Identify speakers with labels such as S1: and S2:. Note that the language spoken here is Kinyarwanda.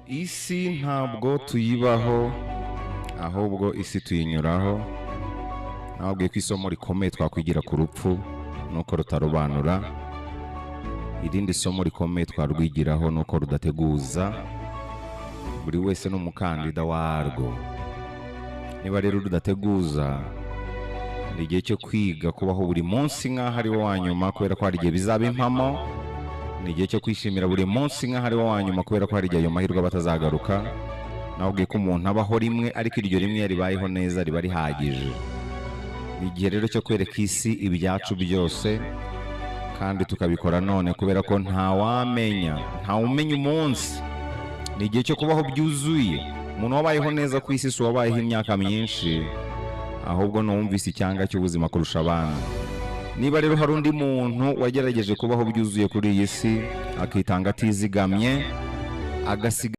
S1: isi ntabwo tuyibaho, ahubwo isi tuyinyuraho. Nababwiye ko isomo rikomeye twakwigira ku rupfu nuko rutarobanura. Irindi somo rikomeye twarwigiraho nuko rudateguza. Buri wese n'umukandida warwo. Niba rero rudateguza, ni igihe cyo kwiga kubaho buri munsi nk'aho ari wo wa nyuma, kubera ko hari igihe bizaba impamo. Ni igihe cyo kwishimira buri munsi nk'aho ari wo wa nyuma, kubera ko hari igihe ayo mahirwe batazagaruka. Nababwiye ko umuntu abaho rimwe, ariko iryo rimwe yaribayeho neza riba rihagije. Ni igihe rero cyo kwereka isi ibyacu byose, kandi tukabikora none, kubera ko ntawamenya umunsi. Ni igihe cyo kubaho byuzuye. Umuntu wabayeho neza ku isi si uwabayeho imyaka myinshi, ahubwo n'uwumvise icyanga cy'ubuzima kurusha abandi. Niba rero hari undi muntu wagerageje kubaho byuzuye kuri iyi si, akitanga atizigamye, agasiga